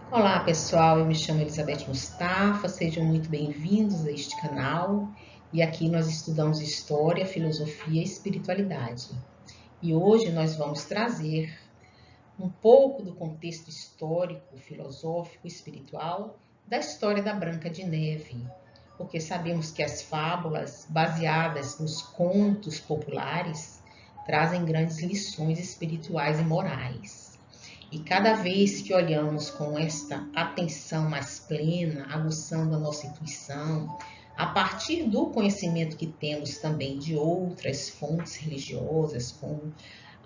Olá pessoal, eu me chamo Elizabeth Mustafa, sejam muito bem-vindos a este canal e aqui nós estudamos História, Filosofia e Espiritualidade. E hoje nós vamos trazer um pouco do contexto histórico, filosófico e espiritual da história da Branca de Neve, porque sabemos que as fábulas baseadas nos contos populares trazem grandes lições espirituais e morais. E cada vez que olhamos com esta atenção mais plena, aguçando a nossa intuição, a partir do conhecimento que temos também de outras fontes religiosas, como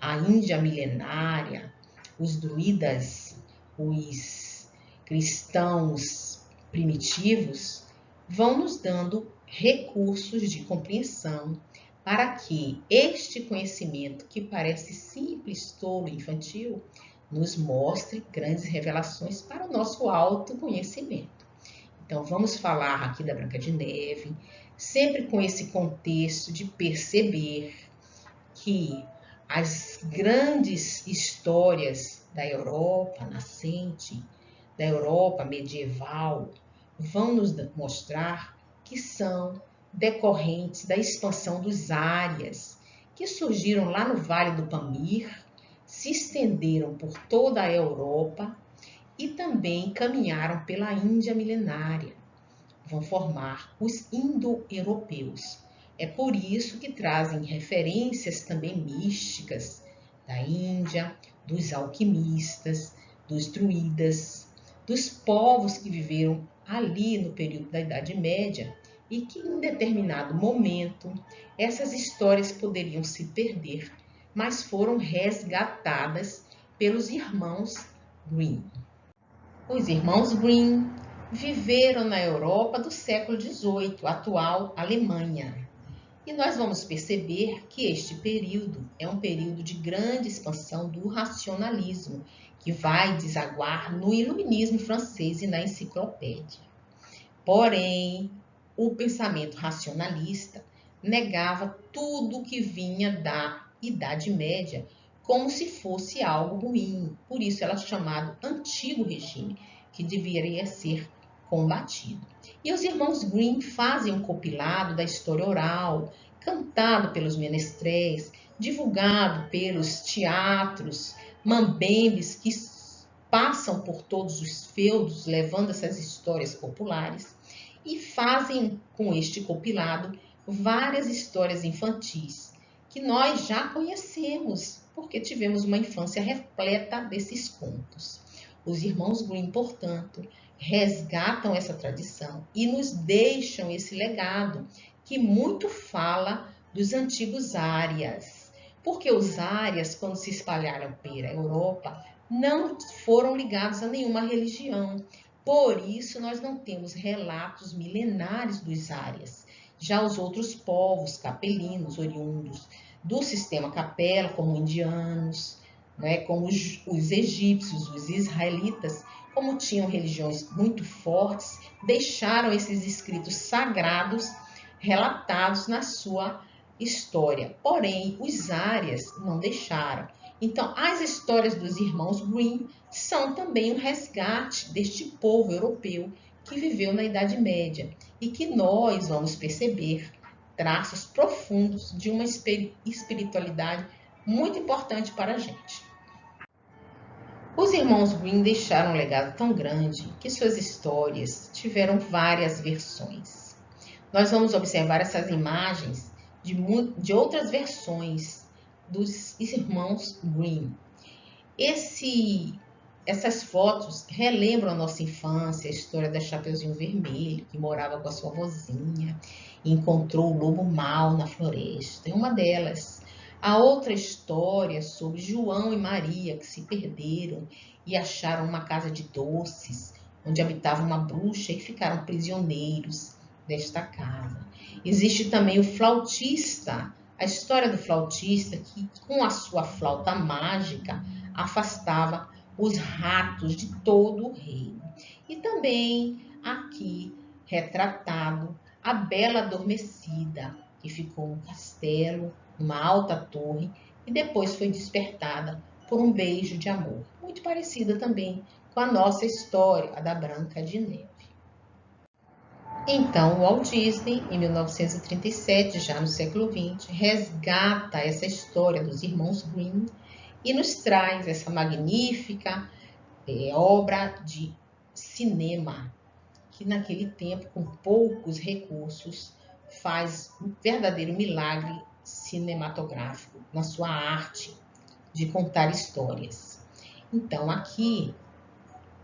a Índia milenária, os druidas, os cristãos primitivos, vão nos dando recursos de compreensão para que este conhecimento, que parece simples, tolo, infantil, nos mostre grandes revelações para o nosso autoconhecimento. Então, vamos falar aqui da Branca de Neve, sempre com esse contexto de perceber que as grandes histórias da Europa nascente, da Europa medieval, vão nos mostrar que são decorrentes da expansão dos árias, que surgiram lá no Vale do Pamir, se estenderam por toda a Europa e também caminharam pela Índia milenária. Vão formar os indo-europeus. É por isso que trazem referências também místicas da Índia, dos alquimistas, dos druidas, dos povos que viveram ali no período da Idade Média e que em determinado momento essas histórias poderiam se perder, mas foram resgatadas pelos irmãos Grimm. Os irmãos Grimm viveram na Europa do século XVIII, atual Alemanha. E nós vamos perceber que este período é um período de grande expansão do racionalismo, que vai desaguar no iluminismo francês e na enciclopédia. Porém, o pensamento racionalista negava tudo que vinha da Idade Média como se fosse algo ruim. Por isso ela é chamado antigo regime, que deveria ser combatido. E os irmãos Grimm fazem um compilado da história oral, cantado pelos menestréis, divulgado pelos teatros, mambembes que passam por todos os feudos levando essas histórias populares e fazem com este compilado várias histórias infantis que nós já conhecemos, porque tivemos uma infância repleta desses contos. Os irmãos Grimm, portanto, resgatam essa tradição e nos deixam esse legado que muito fala dos antigos árias, porque os árias, quando se espalharam pela Europa, não foram ligados a nenhuma religião. Por isso, nós não temos relatos milenares dos árias. Já os outros povos capelinos, oriundos do sistema capela, como indianos, né, como os egípcios, os israelitas, como tinham religiões muito fortes, deixaram esses escritos sagrados relatados na sua história. Porém, os árias não deixaram. Então, as histórias dos irmãos Grimm são também um resgate deste povo europeu que viveu na Idade Média e que nós vamos perceber traços profundos de uma espiritualidade muito importante para a gente. Os irmãos Grimm deixaram um legado tão grande que suas histórias tiveram várias versões. Nós vamos observar essas imagens de outras versões dos irmãos Grimm. Essas fotos relembram a nossa infância, a história da Chapeuzinho Vermelho, que morava com a sua vozinha e encontrou o lobo mau na floresta. É uma delas. A outra história sobre João e Maria, que se perderam e acharam uma casa de doces, onde habitava uma bruxa e ficaram prisioneiros desta casa. Existe também o flautista, a história do flautista que, com a sua flauta mágica, afastava os ratos de todo o reino. E também aqui retratado a Bela Adormecida, que ficou no castelo, numa alta torre, e depois foi despertada por um beijo de amor. Muito parecida também com a nossa história, a da Branca de Neve. Então, o Walt Disney, em 1937, já no século XX, resgata essa história dos irmãos Grimm e nos traz essa magnífica obra de cinema, que naquele tempo, com poucos recursos, faz um verdadeiro milagre cinematográfico na sua arte de contar histórias. Então, aqui,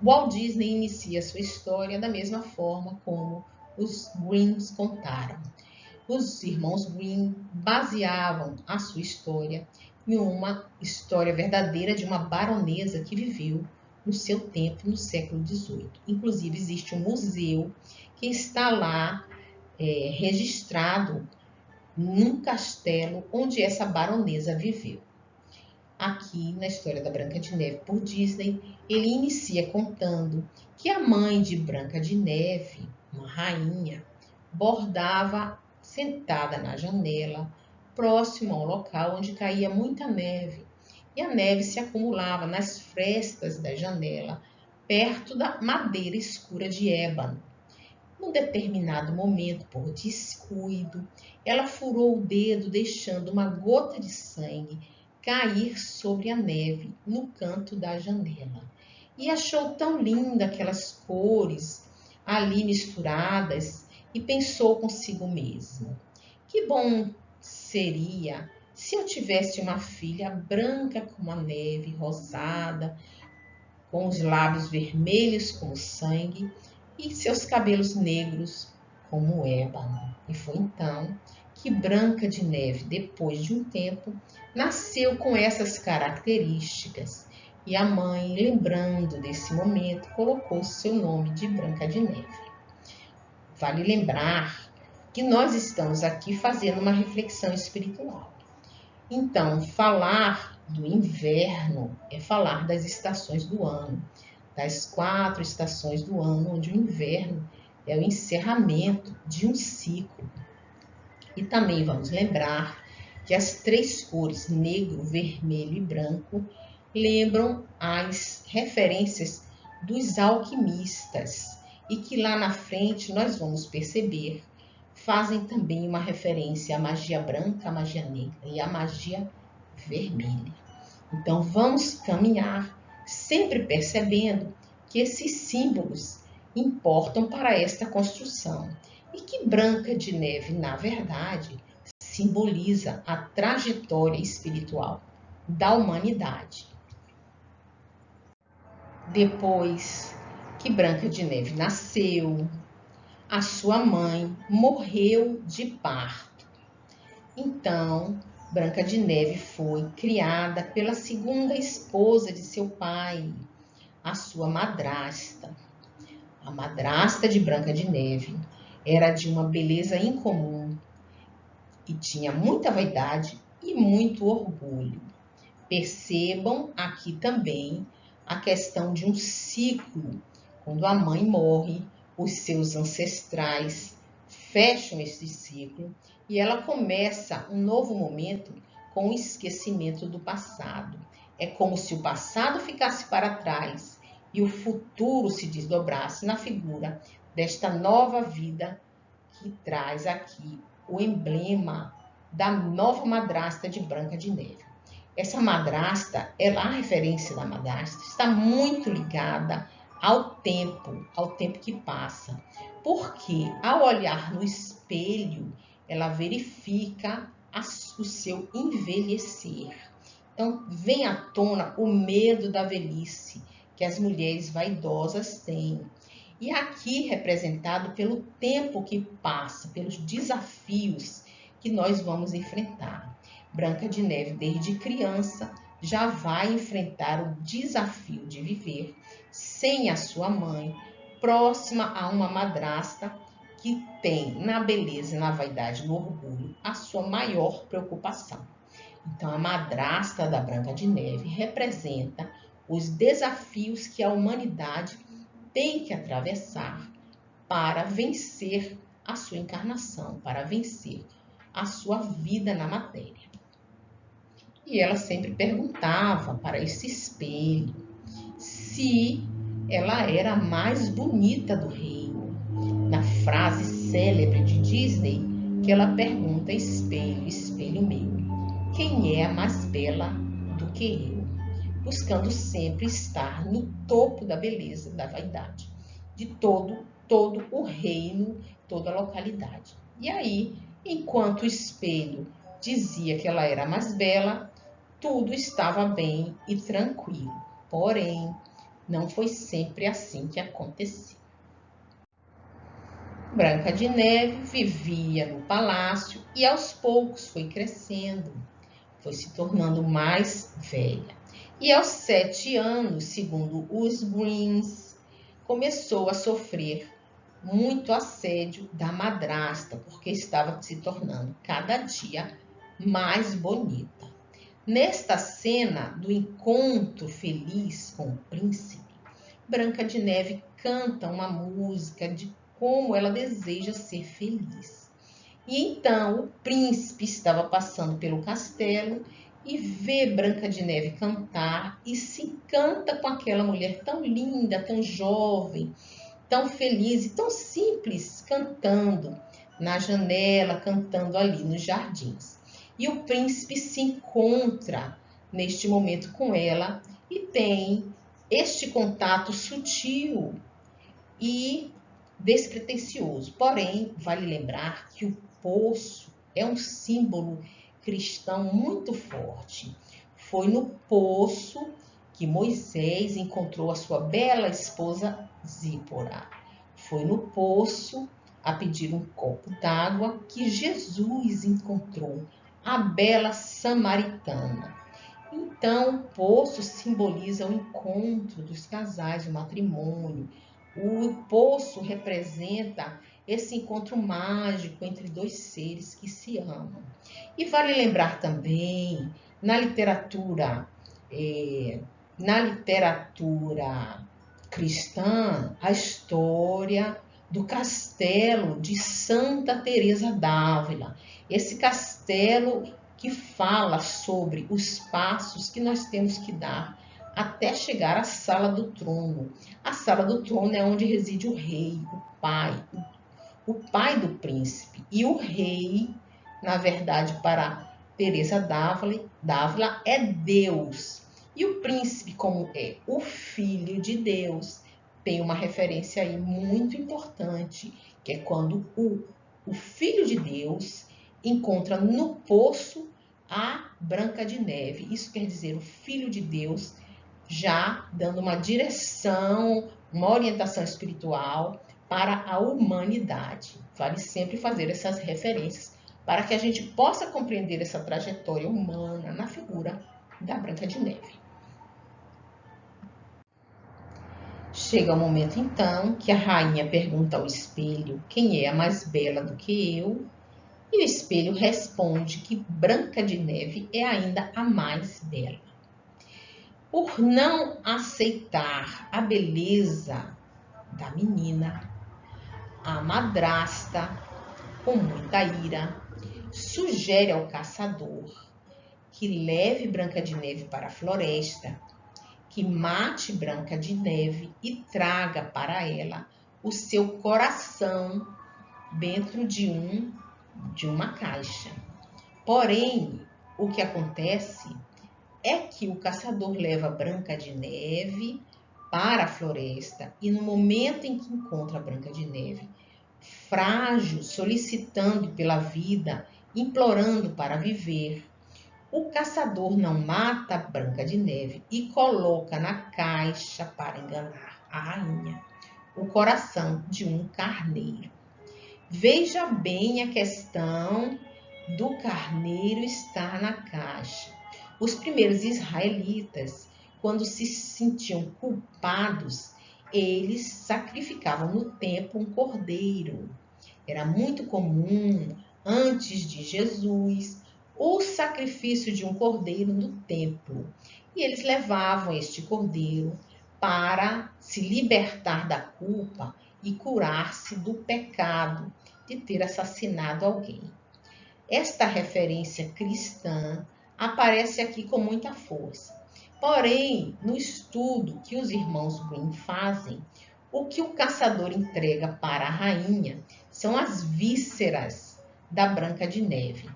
Walt Disney inicia sua história da mesma forma como os Grimms contaram. Os irmãos Grimm baseavam a sua história em uma história verdadeira de uma baronesa que viveu no seu tempo, no século XVIII. Inclusive, existe um museu que está lá registrado num castelo onde essa baronesa viveu. Aqui, na história da Branca de Neve por Disney, ele inicia contando que a mãe de Branca de Neve, uma rainha, bordava sentada na janela, próximo ao local onde caía muita neve, e a neve se acumulava nas frestas da janela, perto da madeira escura de ébano. Num determinado momento, por descuido, ela furou o dedo, deixando uma gota de sangue cair sobre a neve no canto da janela. E achou tão linda aquelas cores ali misturadas e pensou consigo mesma: que bom seria se eu tivesse uma filha branca como a neve, rosada, com os lábios vermelhos como sangue e seus cabelos negros como ébano. E foi então que Branca de Neve, depois de um tempo, nasceu com essas características. E a mãe, lembrando desse momento, colocou seu nome de Branca de Neve. Vale lembrar que nós estamos aqui fazendo uma reflexão espiritual. Então, falar do inverno é falar das estações do ano, das 4 estações do ano, onde o inverno é o encerramento de um ciclo. E também vamos lembrar que as 3 cores, negro, vermelho e branco, lembram as referências dos alquimistas e que lá na frente nós vamos perceber fazem também uma referência à magia branca, à magia negra e à magia vermelha. Então vamos caminhar sempre percebendo que esses símbolos importam para esta construção e que Branca de Neve, na verdade, simboliza a trajetória espiritual da humanidade. Depois que Branca de Neve nasceu, a sua mãe morreu de parto. Então, Branca de Neve foi criada pela segunda esposa de seu pai, a sua madrasta. A madrasta de Branca de Neve era de uma beleza incomum e tinha muita vaidade e muito orgulho. Percebam aqui também a questão de um ciclo. Quando a mãe morre, os seus ancestrais fecham esse ciclo e ela começa um novo momento com o esquecimento do passado. É como se o passado ficasse para trás e o futuro se desdobrasse na figura desta nova vida que traz aqui o emblema da nova madrasta de Branca de Neve. Essa madrasta, a referência da madrasta, está muito ligada ao tempo que passa. Porque ao olhar no espelho, ela verifica o seu envelhecer. Então, vem à tona o medo da velhice que as mulheres vaidosas têm. E aqui representado pelo tempo que passa, pelos desafios que nós vamos enfrentar. Branca de Neve, desde criança, já vai enfrentar o desafio de viver sem a sua mãe, próxima a uma madrasta que tem na beleza, na vaidade, no orgulho, a sua maior preocupação. Então, a madrasta da Branca de Neve representa os desafios que a humanidade tem que atravessar para vencer a sua encarnação, para vencer a sua vida na matéria. E ela sempre perguntava para esse espelho se ela era a mais bonita do reino. Na frase célebre de Disney, que ela pergunta: espelho, espelho meu, quem é a mais bela do que eu? Buscando sempre estar no topo da beleza, da vaidade, de todo o reino, toda a localidade. E aí, enquanto o espelho dizia que ela era a mais bela, tudo estava bem e tranquilo. Porém, não foi sempre assim que aconteceu. Branca de Neve vivia no palácio e aos poucos foi crescendo, foi se tornando mais velha. E aos 7 anos, segundo os Greens, começou a sofrer muito assédio da madrasta, porque estava se tornando cada dia mais bonita. Nesta cena do encontro feliz com o príncipe, Branca de Neve canta uma música de como ela deseja ser feliz. E então o príncipe estava passando pelo castelo e vê Branca de Neve cantar e se encanta com aquela mulher tão linda, tão jovem, tão feliz e tão simples, cantando na janela, cantando ali nos jardins. E o príncipe se encontra neste momento com ela e tem este contato sutil e despretensioso. Porém, vale lembrar que o poço é um símbolo cristão muito forte. Foi no poço que Moisés encontrou a sua bela esposa Zípora. Foi no poço, a pedir um copo d'água, que Jesus encontrou a bela samaritana. Então, o poço simboliza o encontro dos casais, o matrimônio. O poço representa esse encontro mágico entre dois seres que se amam. E vale lembrar também, na literatura, eh, na literatura cristã, a história do castelo de Santa Teresa d'Ávila. Esse castelo que fala sobre os passos que nós temos que dar até chegar à sala do trono. A sala do trono é onde reside o rei, o pai do príncipe. E o rei, na verdade, para Teresa d'Ávila, é Deus. E o príncipe, como é o filho de Deus, tem uma referência aí muito importante, que é quando o filho de Deus encontra no poço a Branca de Neve. Isso quer dizer o filho de Deus já dando uma direção, uma orientação espiritual para a humanidade. Vale sempre fazer essas referências para que a gente possa compreender essa trajetória humana na figura da Branca de Neve. Chega o momento então que a rainha pergunta ao espelho quem é a mais bela do que eu, e o espelho responde que Branca de Neve é ainda a mais bela. Por não aceitar a beleza da menina, a madrasta, com muita ira, sugere ao caçador que leve Branca de Neve para a floresta, que mate Branca de Neve e traga para ela o seu coração dentro de uma caixa. Porém, o que acontece é que o caçador leva Branca de Neve para a floresta e no momento em que encontra a Branca de Neve, frágil, solicitando pela vida, implorando para viver, o caçador não mata a Branca de Neve e coloca na caixa para enganar a rainha o coração de um carneiro. Veja bem a questão do carneiro estar na caixa. Os primeiros israelitas, quando se sentiam culpados, eles sacrificavam no templo um cordeiro. Era muito comum, antes de Jesus, o sacrifício de um cordeiro no templo. E eles levavam este cordeiro para se libertar da culpa e curar-se do pecado de ter assassinado alguém. Esta referência cristã aparece aqui com muita força. Porém, no estudo que os irmãos Grimm fazem, o que o caçador entrega para a rainha são as vísceras da Branca de Neve.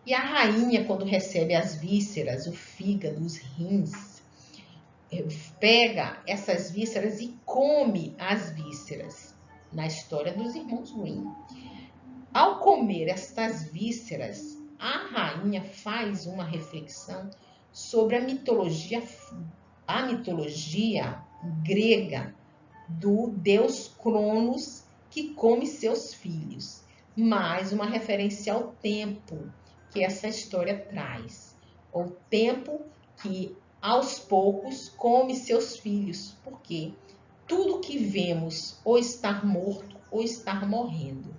E a rainha, quando recebe as vísceras, o fígado, os rins, pega essas vísceras e come as vísceras, na história dos irmãos Grimm. Ao comer estas vísceras, a rainha faz uma reflexão sobre a mitologia grega do deus Cronos que come seus filhos, mais uma referência ao tempo que essa história traz, o tempo que aos poucos come seus filhos, porque tudo que vemos ou estar morto ou estar morrendo,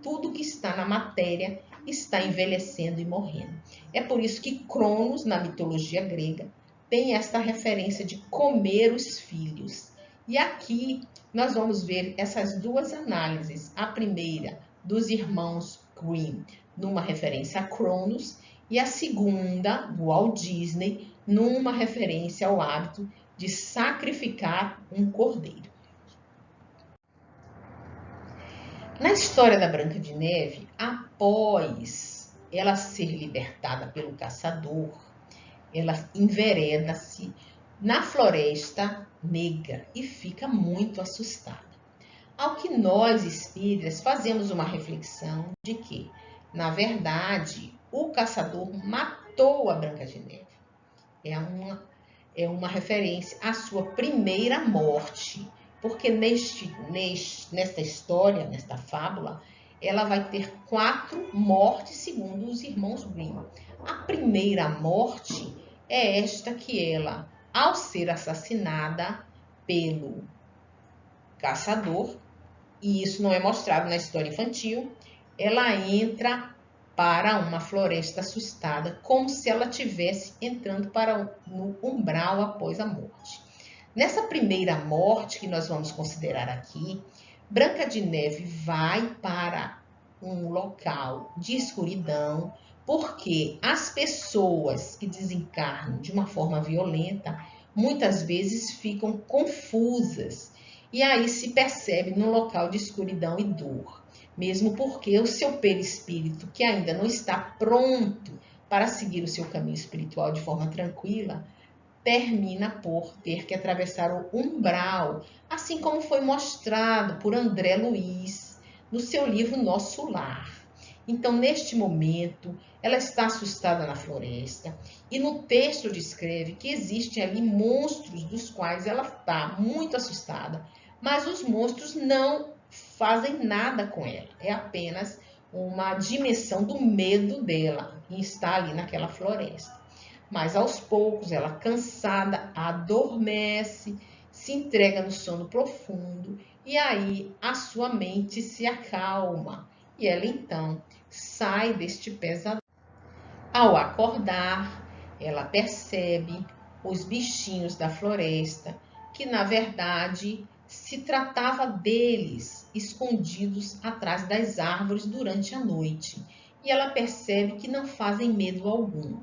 tudo que está na matéria está envelhecendo e morrendo. É por isso que Cronos, na mitologia grega, tem esta referência de comer os filhos. E aqui nós vamos ver essas duas análises. A primeira, dos irmãos Grimm, numa referência a Cronos, e a segunda, do Walt Disney, numa referência ao hábito de sacrificar um cordeiro. Na história da Branca de Neve, após ela ser libertada pelo caçador, ela envereda-se na Floresta Negra e fica muito assustada. Ao que nós, espíritas, fazemos uma reflexão de que, na verdade, o caçador matou a Branca de Neve. É uma referência à sua primeira morte, porque nesta história, nesta fábula, ela vai ter 4 mortes segundo os irmãos Grimm. A primeira morte é esta que ela, ao ser assassinada pelo caçador, e isso não é mostrado na história infantil, ela entra para uma floresta assustada, como se ela estivesse entrando no umbral após a morte. Nessa primeira morte que nós vamos considerar aqui, Branca de Neve vai para um local de escuridão, porque as pessoas que desencarnam de uma forma violenta, muitas vezes ficam confusas, e aí se percebe num local de escuridão e dor, mesmo porque o seu perispírito, que ainda não está pronto para seguir o seu caminho espiritual de forma tranquila, termina por ter que atravessar o umbral, assim como foi mostrado por André Luiz no seu livro Nosso Lar. Então, neste momento, ela está assustada na floresta e no texto descreve que existem ali monstros dos quais ela está muito assustada, mas os monstros não fazem nada com ela, é apenas uma dimensão do medo dela em estar ali naquela floresta. Mas aos poucos ela, cansada, adormece, se entrega no sono profundo e aí a sua mente se acalma e ela então sai deste pesadelo. Ao acordar, ela percebe os bichinhos da floresta, que na verdade se tratava deles escondidos atrás das árvores durante a noite, e ela percebe que não fazem medo algum.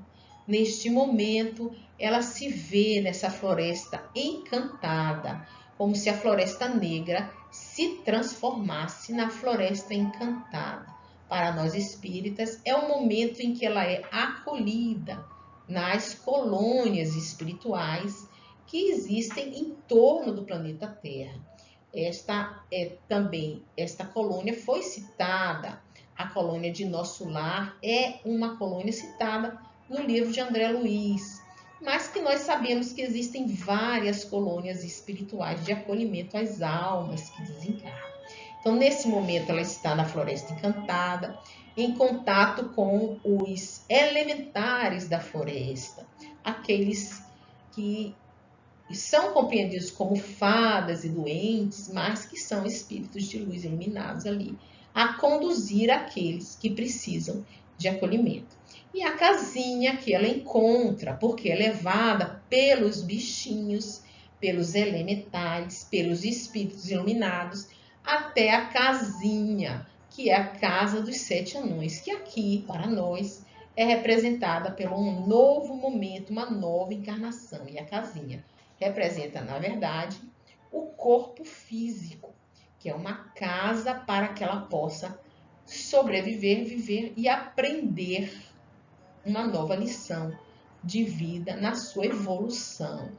Neste momento, ela se vê nessa floresta encantada, como se a Floresta Negra se transformasse na Floresta Encantada. Para nós espíritas, é o momento em que ela é acolhida nas colônias espirituais que existem em torno do planeta Terra. Esta colônia foi citada, a colônia de Nosso Lar é uma colônia citada no livro de André Luiz, mas que nós sabemos que existem várias colônias espirituais de acolhimento às almas que desencarnam. Então, nesse momento, ela está na Floresta Encantada, em contato com os elementares da floresta, aqueles que são compreendidos como fadas e doentes, mas que são espíritos de luz iluminados ali, a conduzir aqueles que precisam de acolhimento. E a casinha que ela encontra, porque é levada pelos bichinhos, pelos elementares, pelos espíritos iluminados, até a casinha, que é a casa dos 7 anões, que aqui, para nós, é representada pelo um novo momento, uma nova encarnação. E a casinha representa, na verdade, o corpo físico, que é uma casa para que ela possa sobreviver, viver e aprender uma nova lição de vida na sua evolução.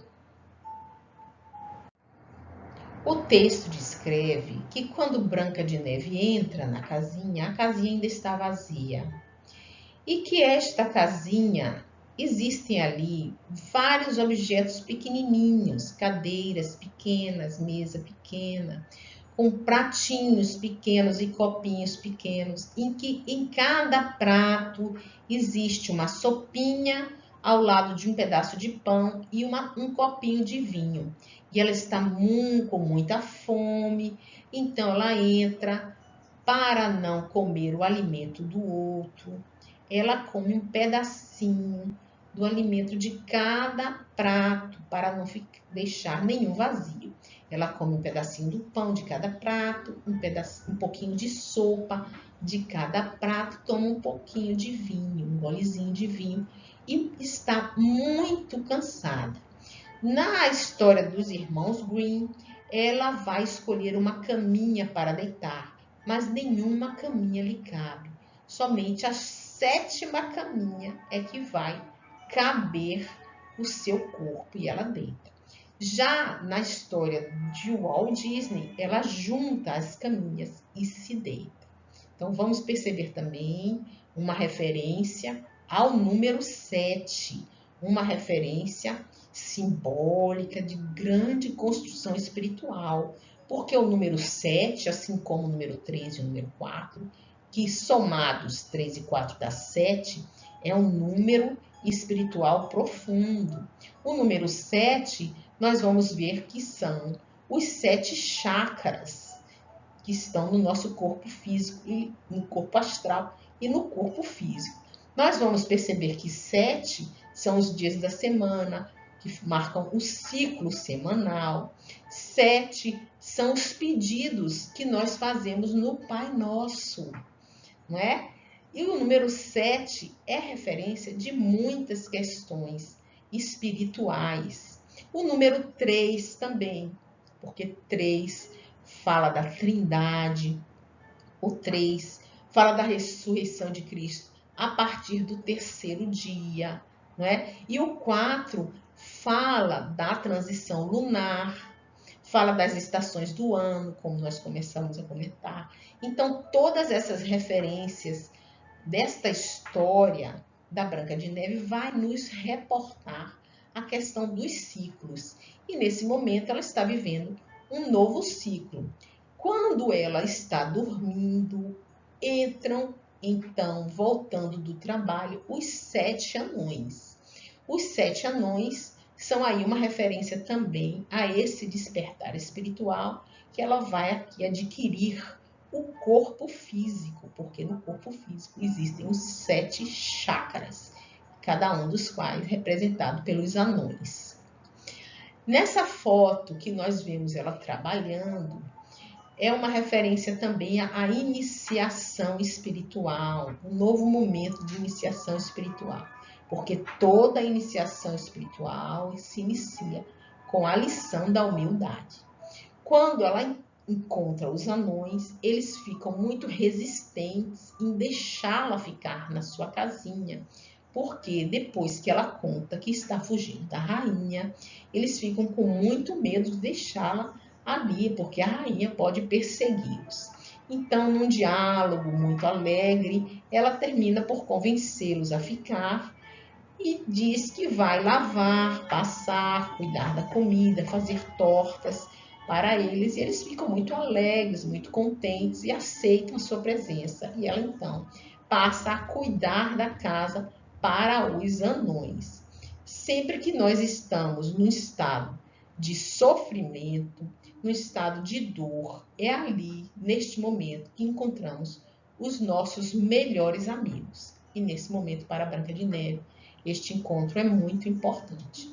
O texto descreve que quando Branca de Neve entra na casinha, a casinha ainda está vazia. E que esta casinha, existem ali vários objetos pequenininhos, cadeiras pequenas, mesa pequena, com pratinhos pequenos e copinhos pequenos, em que em cada prato existe uma sopinha ao lado de um pedaço de pão e um copinho de vinho. E ela está com muita fome, então ela entra para não comer o alimento do outro. Ela come um pedacinho do alimento de cada prato para não deixar nenhum vazio. Ela come um pedacinho do pão de cada prato, um pouquinho de sopa de cada prato, toma um pouquinho de vinho, um golezinho de vinho e está muito cansada. Na história dos irmãos Grimm, ela vai escolher uma caminha para deitar, mas nenhuma caminha lhe cabe. Somente a 7ª caminha é que vai caber o seu corpo e ela deita. Já na história de Walt Disney, ela junta as caminhas e se deita. Então vamos perceber também uma referência ao número 7, uma referência simbólica de grande construção espiritual, porque o número 7, assim como o número 3 e o número 4, que somados 3 e 4 dá 7, é um número espiritual profundo. O número 7, nós vamos ver que são os 7 chakras que estão no nosso corpo físico, e no corpo astral e no corpo físico. Nós vamos perceber que 7 são os dias da semana, que marcam o ciclo semanal. 7 são os pedidos que nós fazemos no Pai Nosso, não é? E o número 7 é referência de muitas questões espirituais. O número 3 também, porque 3 fala da Trindade. O 3 fala da ressurreição de Cristo a partir do 3º dia, não é? E o 4 fala da transição lunar, fala das estações do ano, como nós começamos a comentar. Então, todas essas referências desta história da Branca de Neve vai nos reportar a questão dos ciclos. E nesse momento ela está vivendo um novo ciclo. Quando ela está dormindo, entram, então, voltando do trabalho, os 7 anões. Os 7 anões são aí uma referência também a esse despertar espiritual que ela vai aqui adquirir o corpo físico, porque no corpo físico existem os 7 chakras, cada um dos quais representado pelos anões. Nessa foto que nós vemos ela trabalhando, é uma referência também à iniciação espiritual, um novo momento de iniciação espiritual, porque toda iniciação espiritual se inicia com a lição da humildade. Quando ela encontra os anões, eles ficam muito resistentes em deixá-la ficar na sua casinha, porque depois que ela conta que está fugindo da rainha, eles ficam com muito medo de deixá-la ali, porque a rainha pode persegui-los. Então, num diálogo muito alegre, ela termina por convencê-los a ficar e diz que vai lavar, passar, cuidar da comida, fazer tortas para eles. E eles ficam muito alegres, muito contentes e aceitam a sua presença. E ela, então, passa a cuidar da casa para os anões. Sempre que nós estamos num estado de sofrimento, no estado de dor, é ali, neste momento, que encontramos os nossos melhores amigos. E nesse momento, para a Branca de Neve, este encontro é muito importante.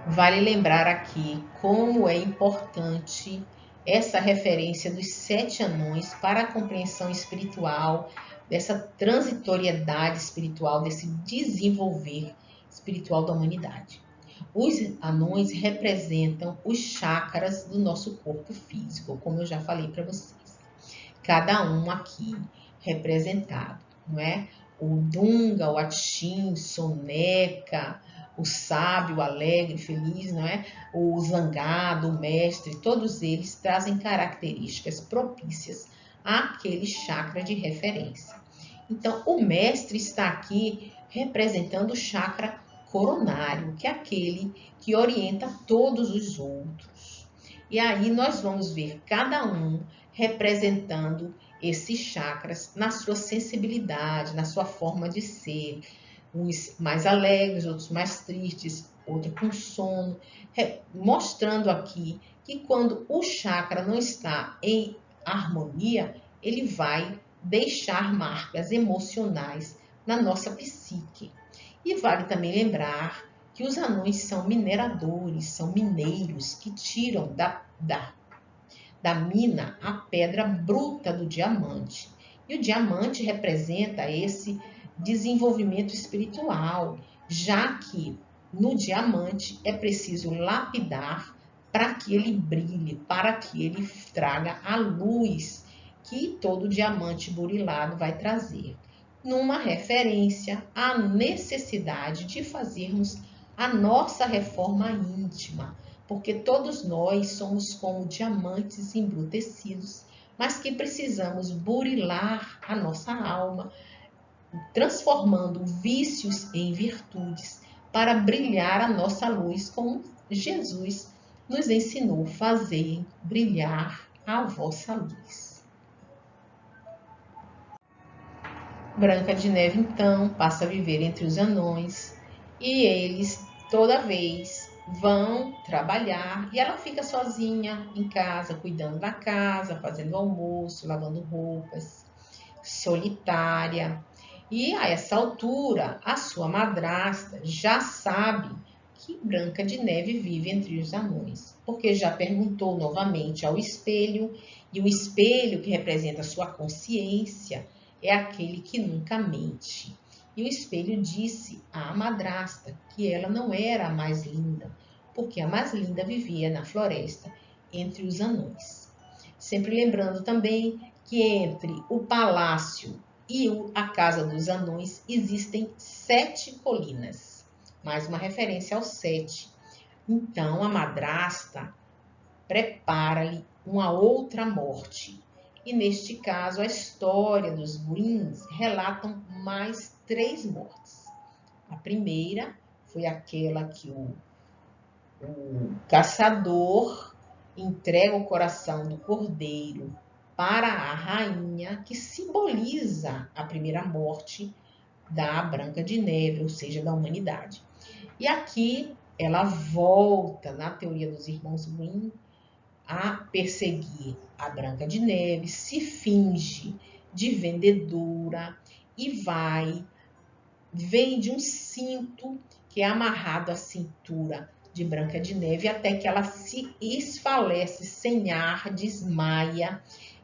Vale lembrar aqui como é importante essa referência dos 7 anões para a compreensão espiritual, dessa transitoriedade espiritual, desse desenvolver espiritual da humanidade. Os anões representam os chakras do nosso corpo físico, como eu já falei para vocês. Cada um aqui representado, não é? O Dunga, o Atim, Soneca, o sábio, o alegre, feliz, não é? O zangado, o mestre, todos eles trazem características propícias àquele chakra de referência. Então, o mestre está aqui representando o chakra coronário, que é aquele que orienta todos os outros. E aí nós vamos ver cada um representando esses chakras na sua sensibilidade, na sua forma de ser. Uns mais alegres, outros mais tristes, outro com sono, mostrando aqui que quando o chakra não está em harmonia, ele vai deixar marcas emocionais na nossa psique. E vale também lembrar que os anões são mineradores, são mineiros que tiram da mina a pedra bruta do diamante. E o diamante representa esse desenvolvimento espiritual, já que no diamante é preciso lapidar para que ele brilhe, para que ele traga a luz que todo diamante burilado vai trazer, numa referência à necessidade de fazermos a nossa reforma íntima, porque todos nós somos como diamantes embrutecidos, mas que precisamos burilar a nossa alma, transformando vícios em virtudes, para brilhar a nossa luz, como Jesus nos ensinou: fazer brilhar a vossa luz. Branca de Neve, então, passa a viver entre os anões e eles, toda vez, vão trabalhar e ela fica sozinha em casa, cuidando da casa, fazendo almoço, lavando roupas, solitária. E a essa altura, a sua madrasta já sabe que Branca de Neve vive entre os anões, porque já perguntou novamente ao espelho, e o espelho, que representa a sua consciência, é aquele que nunca mente. E o espelho disse à madrasta que ela não era a mais linda, porque a mais linda vivia na floresta, entre os anões. Sempre lembrando também que entre o palácio e a casa dos anões existem 7 colinas, mais uma referência aos 7. Então a madrasta prepara-lhe uma outra morte. E neste caso, a história dos Greens relatam mais 3 mortes. A primeira foi aquela que o caçador entrega o coração do cordeiro para a rainha, que simboliza a primeira morte da Branca de Neve, ou seja, da humanidade. E aqui ela volta, na teoria dos irmãos Grimm, a perseguir a Branca de Neve, se finge de vendedora e vende um cinto que é amarrado à cintura de Branca de Neve até que ela se esfalece sem ar, desmaia.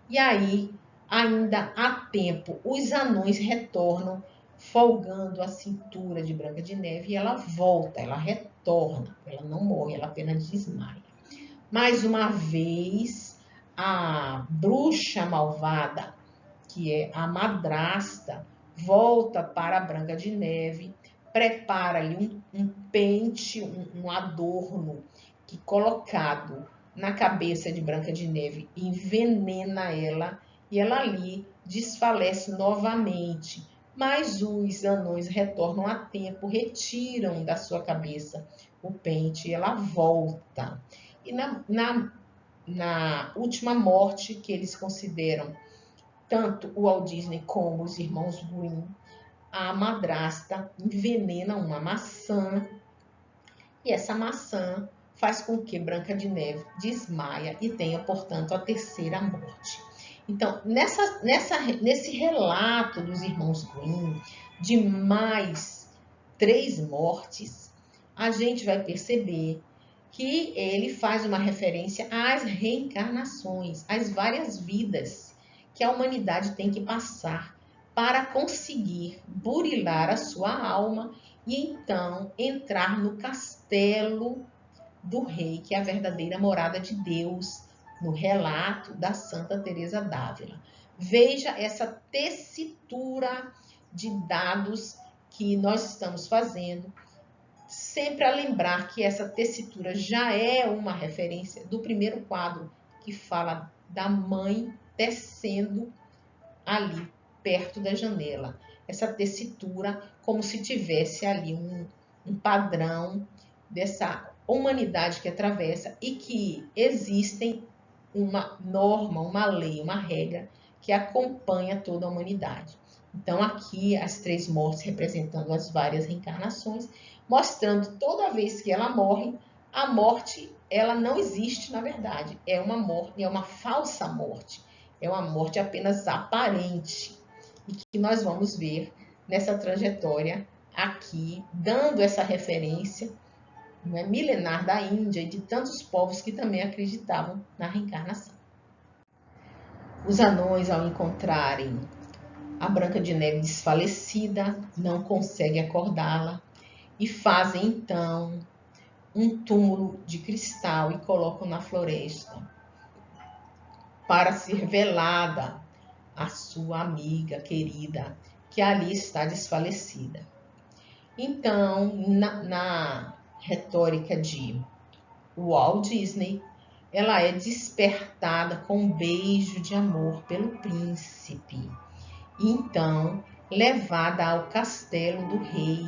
E aí, ainda há tempo, os anões retornam, folgando a cintura de Branca de Neve, e ela volta, ela retorna, ela não morre, ela apenas desmaia. Mais uma vez, a bruxa malvada, que é a madrasta, volta para a Branca de Neve, prepara-lhe um pente, um adorno, que colocado na cabeça de Branca de Neve envenena ela, e ela ali desfalece novamente. Mas os anões retornam a tempo, retiram da sua cabeça o pente e ela volta. E na última morte, que eles consideram tanto o Walt Disney como os irmãos Grimm, a madrasta envenena uma maçã, e essa maçã faz com que Branca de Neve desmaia e tenha, portanto, a terceira morte. Então, nesse relato dos irmãos Grimm, de mais 3 mortes, a gente vai perceber que ele faz uma referência às reencarnações, às várias vidas que a humanidade tem que passar para conseguir burilar a sua alma e então entrar no castelo do rei, que é a verdadeira morada de Deus, no relato da Santa Teresa d'Ávila. Veja essa tessitura de dados que nós estamos fazendo, sempre a lembrar que essa tessitura já é uma referência do primeiro quadro, que fala da mãe descendo ali perto da janela. Essa tessitura como se tivesse ali um padrão dessa humanidade que atravessa e que existem uma norma, uma lei, uma regra que acompanha toda a humanidade. Então aqui as 3 mortes representando as várias reencarnações, mostrando toda vez que ela morre, a morte ela não existe na verdade, é uma morte, é uma falsa morte, é uma morte apenas aparente e que nós vamos ver nessa trajetória aqui, dando essa referência, né, milenar da Índia e de tantos povos que também acreditavam na reencarnação. Os anões, ao encontrarem a Branca de Neve desfalecida, não conseguem acordá-la e fazem então um túmulo de cristal e colocam na floresta para ser velada a sua amiga querida, que ali está desfalecida. Então, na retórica de Walt Disney, ela é despertada com um beijo de amor pelo príncipe. E então, levada ao castelo do rei,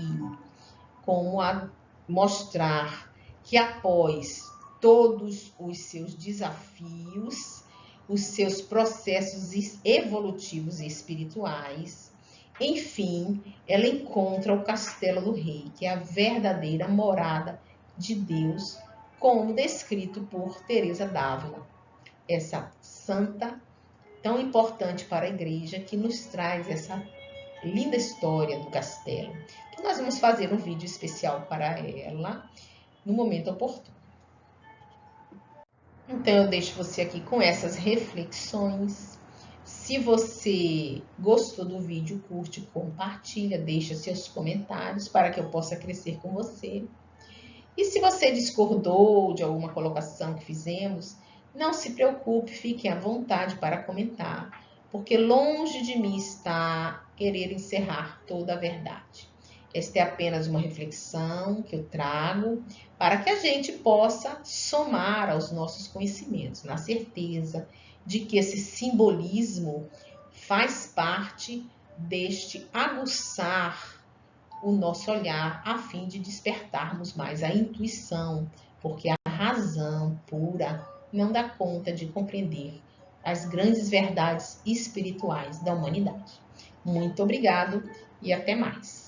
como a mostrar que após todos os seus desafios, os seus processos evolutivos e espirituais, enfim, ela encontra o castelo do rei, que é a verdadeira morada de Deus, como descrito por Teresa d'Ávila, essa santa tão importante para a igreja que nos traz essa linda história do castelo, que nós vamos fazer um vídeo especial para ela no momento oportuno. Então eu deixo você aqui com essas reflexões. Se você gostou do vídeo, curte, compartilha, deixa seus comentários para que eu possa crescer com você. E se você discordou de alguma colocação que fizemos, não se preocupe, fiquem à vontade para comentar, porque longe de mim está querer encerrar toda a verdade. Esta é apenas uma reflexão que eu trago para que a gente possa somar aos nossos conhecimentos, na certeza de que esse simbolismo faz parte deste aguçar o nosso olhar a fim de despertarmos mais a intuição, porque a razão pura não dá conta de compreender as grandes verdades espirituais da humanidade. Muito obrigado e até mais.